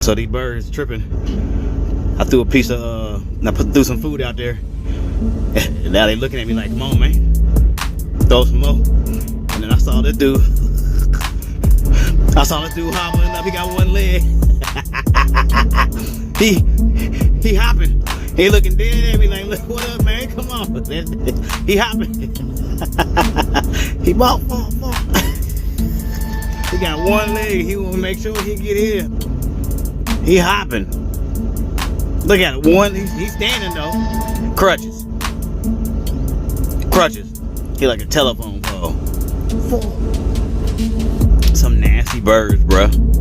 So these birds tripping. I threw a piece of, I threw some food out there. And now they looking at me like, come on, man. Throw some more. And then I saw this dude. I saw this dude hobbling up. He got one leg. he hopping. He looking dead at me like, look, what up, man? Come on. He hopping. He fall. He got one leg. He want to make sure he get here. He hopping. Look at it. One. He's standing though. Crutches. He like a telephone pole. Some nasty birds, bruh.